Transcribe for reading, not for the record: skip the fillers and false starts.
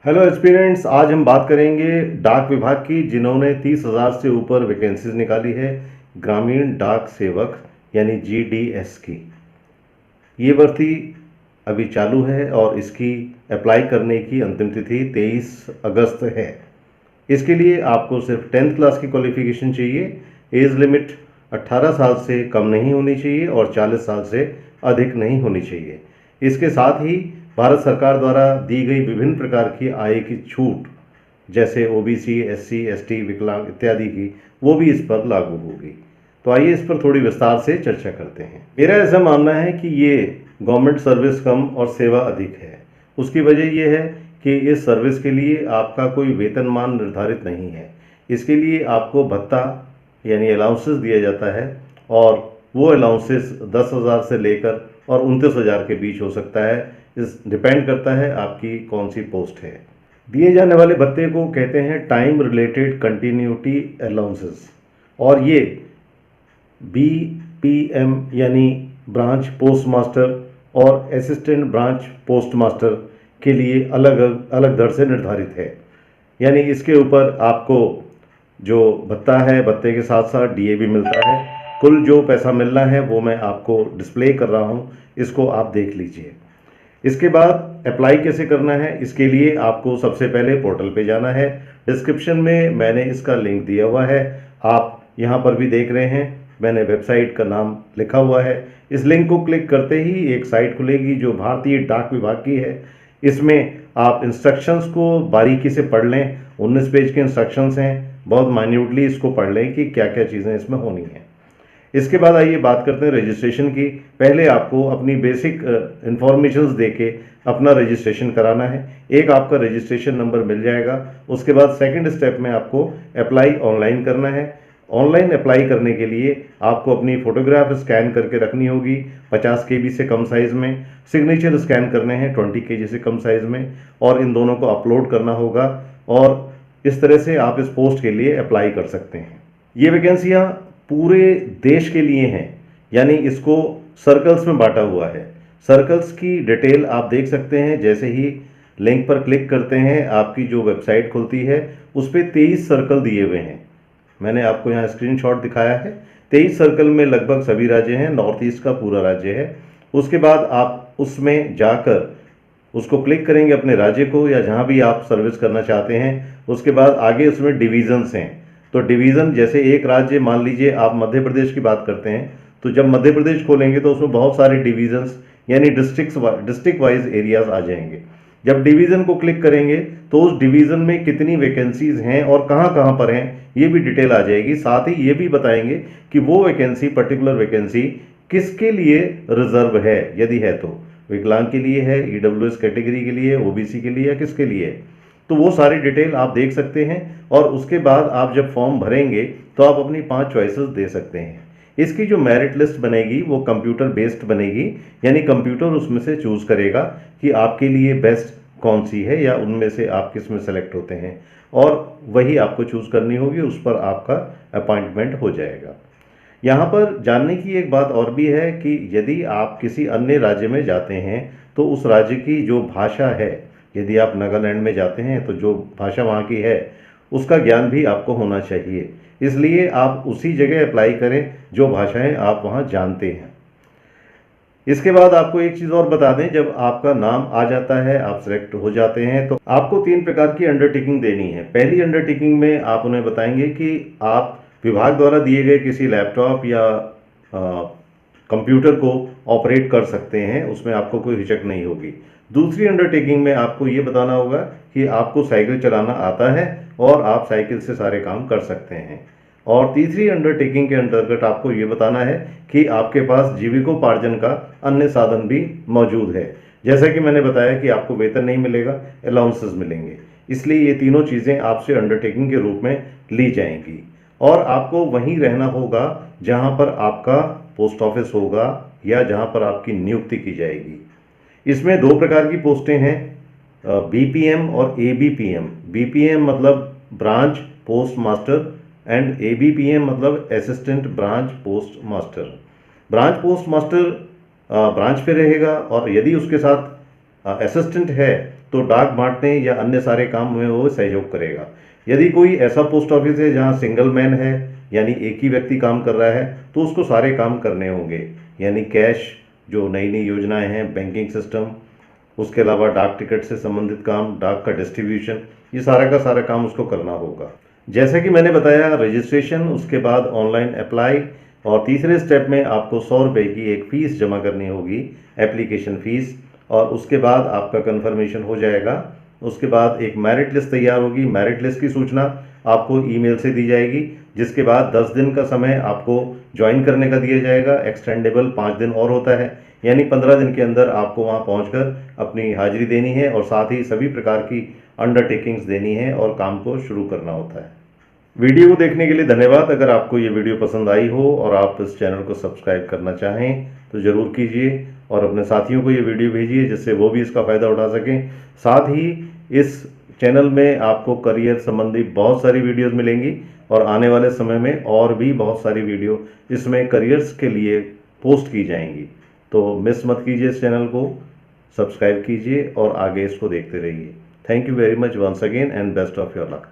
Hello aspirants, आज हम बात करेंगे डाक विभाग की, जिन्होंने 30,000 से ऊपर वैकेंसीज निकाली है ग्रामीण डाक सेवक यानी जीडीएस की। ये भर्ती अभी चालू है और इसकी अप्लाई करने की अंतिम तिथि 23 अगस्त है। इसके लिए आपको सिर्फ 10th क्लास की क्वालिफिकेशन चाहिए। एज लिमिट 18 साल से कम नहीं होनी चाहिए और 40 साल से अधिक नहीं होनी चाहिए। इसके साथ ही भारत सरकार द्वारा दी गई विभिन्न प्रकार की आय की छूट, जैसे ओबीसी, एससी, एसटी, विकलांग इत्यादि की, वो भी इस पर लागू होगी। तो आइए इस पर थोड़ी विस्तार से चर्चा करते हैं। मेरा ऐसा मानना है कि ये गवर्नमेंट सर्विस कम और सेवा अधिक है। उसकी वजह यह है कि इस सर्विस के लिए आपका कोई वेतनमान निर्धारित नहीं है। इसके लिए आपको भत्ता यानी अलाउंसेस दिया जाता है और वो अलाउंसेस 10,000 से लेकर और 29,000 के बीच हो सकता है। इस डिपेंड करता है आपकी कौन सी पोस्ट है। दिए जाने वाले भत्ते को कहते हैं टाइम रिलेटेड कंटिन्यूटी अलाउंसेस, और ये बीपीएम यानी ब्रांच पोस्ट मास्टर और असिस्टेंट ब्रांच पोस्ट मास्टर के लिए अलग अलग दर से निर्धारित है। यानी इसके ऊपर आपको जो भत्ता है, भत्ते के साथ साथ डीए भी मिलता है। कुल जो पैसा मिलना है वो मैं आपको डिस्प्ले कर रहा हूँ, इसको आप देख लीजिए। इसके बाद अप्लाई कैसे करना है, इसके लिए आपको सबसे पहले पोर्टल पे जाना है। डिस्क्रिप्शन में मैंने इसका लिंक दिया हुआ है, आप यहाँ पर भी देख रहे हैं, मैंने वेबसाइट का नाम लिखा हुआ है। इस लिंक को क्लिक करते ही एक साइट खुलेगी जो भारतीय डाक विभाग की है। इसमें आप इंस्ट्रक्शंस को बारीकी से पढ़ लें। 19 पेज के इंस्ट्रक्शंस हैं, बहुत माइन्यूटली इसको पढ़ लें कि क्या क्या चीज़ें इसमें होनी हैं। इसके बाद आइए बात करते हैं रजिस्ट्रेशन की। पहले आपको अपनी बेसिक इंफॉर्मेशंस देके अपना रजिस्ट्रेशन कराना है। एक आपका रजिस्ट्रेशन नंबर मिल जाएगा। उसके बाद सेकंड स्टेप में आपको अप्लाई ऑनलाइन करना है। ऑनलाइन अप्लाई करने के लिए आपको अपनी फ़ोटोग्राफ स्कैन करके रखनी होगी 50 KB से कम साइज़ में। सिग्नेचर स्कैन करने हैं 20 KG से कम साइज़ में, और इन दोनों को अपलोड करना होगा। और इस तरह से आप इस पोस्ट के लिए अप्लाई कर सकते हैं। ये वैकेंसियाँ पूरे देश के लिए हैं, यानी इसको सर्कल्स में बांटा हुआ है। सर्कल्स की डिटेल आप देख सकते हैं। जैसे ही लिंक पर क्लिक करते हैं आपकी जो वेबसाइट खुलती है उस पर 23 सर्कल दिए हुए हैं। मैंने आपको यहाँ स्क्रीनशॉट दिखाया है। 23 सर्कल में लगभग सभी राज्य हैं, नॉर्थ ईस्ट का पूरा राज्य है। उसके बाद आप उसमें जाकर उसको क्लिक करेंगे अपने राज्य को या जहाँ भी आप सर्विस करना चाहते हैं। उसके बाद आगे उसमें डिविजन्स हैं। तो डिवीज़न, जैसे एक राज्य, मान लीजिए आप मध्य प्रदेश की बात करते हैं, तो जब मध्य प्रदेश खोलेंगे तो उसमें बहुत सारे डिवीजन्स यानी डिस्ट्रिक्ट वाइज एरियाज आ जाएंगे। जब डिवीज़न को क्लिक करेंगे तो उस डिवीज़न में कितनी वैकेंसीज हैं और कहाँ कहाँ पर हैं ये भी डिटेल आ जाएगी। साथ ही ये भी बताएंगे कि वो वैकेंसी, पर्टिकुलर वैकेंसी किसके लिए रिजर्व है, यदि है तो विकलांग के लिए है, ईडब्ल्यूएस कैटेगरी के लिए, ओबीसी के लिए, या किसके लिए है। तो वो सारी डिटेल आप देख सकते हैं। और उसके बाद आप जब फॉर्म भरेंगे तो आप अपनी 5 चॉइसेस दे सकते हैं। इसकी जो मेरिट लिस्ट बनेगी वो कंप्यूटर बेस्ड बनेगी, यानी कंप्यूटर उसमें से चूज़ करेगा कि आपके लिए बेस्ट कौन सी है या उनमें से आप किस में सेलेक्ट होते हैं, और वही आपको चूज़ करनी होगी। उस पर आपका अपॉइंटमेंट हो जाएगा। यहाँ पर जानने की एक बात और भी है कि यदि आप किसी अन्य राज्य में जाते हैं तो उस राज्य की जो भाषा है, यदि आप नागालैंड में जाते हैं तो जो भाषा वहाँ की है उसका ज्ञान भी आपको होना चाहिए। इसलिए आप उसी जगह अप्लाई करें जो भाषाएं आप वहाँ जानते हैं। इसके बाद आपको एक चीज़ और बता दें, जब आपका नाम आ जाता है, आप सिलेक्ट हो जाते हैं, तो आपको 3 प्रकार की अंडरटेकिंग देनी है। पहली अंडरटेकिंग में आप उन्हें बताएंगे कि आप विभाग द्वारा दिए गए किसी लैपटॉप या कंप्यूटर को ऑपरेट कर सकते हैं, उसमें आपको कोई हिचक नहीं होगी। दूसरी अंडरटेकिंग में आपको ये बताना होगा कि आपको साइकिल चलाना आता है और आप साइकिल से सारे काम कर सकते हैं। और तीसरी अंडरटेकिंग के अंतर्गत आपको ये बताना है कि आपके पास जीविकोपार्जन का अन्य साधन भी मौजूद है। जैसा कि मैंने बताया कि आपको वेतन नहीं मिलेगा, अलाउंसेस मिलेंगे। इसलिए ये तीनों चीज़ें आपसे अंडरटेकिंग के रूप में ली जाएंगी। और आपको वहीं रहना होगा जहाँ पर आपका पोस्ट ऑफिस होगा या जहाँ पर आपकी नियुक्ति की जाएगी। इसमें 2 प्रकार की पोस्टें हैं, बीपीएम और एबीपीएम। बीपीएम मतलब branch post master and ABPM मतलब assistant branch post master. Branch post master branch पे रहेगा, और यदि उसके साथ असिस्टेंट है तो डाक बांटने या अन्य सारे काम में वो सहयोग करेगा। यदि कोई ऐसा पोस्ट ऑफिस है जहाँ सिंगल मैन है, यानी एक ही व्यक्ति काम कर रहा है, तो उसको सारे काम करने होंगे, यानी कैश, जो नई नई योजनाएं हैं, बैंकिंग सिस्टम, उसके अलावा डाक टिकट से संबंधित काम, डाक का डिस्ट्रीब्यूशन, ये सारा का सारा काम उसको करना होगा। जैसा कि मैंने बताया, रजिस्ट्रेशन, उसके बाद ऑनलाइन अप्लाई, और तीसरे स्टेप में आपको 100 रुपये की एक फ़ीस जमा करनी होगी, एप्लीकेशन फ़ीस, और उसके बाद आपका कन्फर्मेशन हो जाएगा। उसके बाद एक मेरिट लिस्ट तैयार होगी। मेरिट लिस्ट की सूचना आपको ईमेल से दी जाएगी, जिसके बाद 10 दिन का समय आपको ज्वाइन करने का दिया जाएगा। एक्सटेंडेबल 5 दिन और होता है, यानी 15 दिन के अंदर आपको वहां पहुंचकर अपनी हाजिरी देनी है और साथ ही सभी प्रकार की अंडरटेकिंग्स देनी है और काम को शुरू करना होता है। वीडियो को देखने के लिए धन्यवाद। अगर आपको ये वीडियो पसंद आई हो और आप इस चैनल को सब्सक्राइब करना चाहें तो ज़रूर कीजिए, और अपने साथियों को ये वीडियो भेजिए जिससे वो भी इसका फ़ायदा उठा सकें। साथ ही इस चैनल में आपको करियर संबंधी बहुत सारी वीडियोस मिलेंगी, और आने वाले समय में और भी बहुत सारी वीडियो इसमें करियर्स के लिए पोस्ट की जाएंगी। तो मिस मत कीजिए, इस चैनल को सब्सक्राइब कीजिए और आगे इसको देखते रहिए। Thank you very much once again and best of your luck.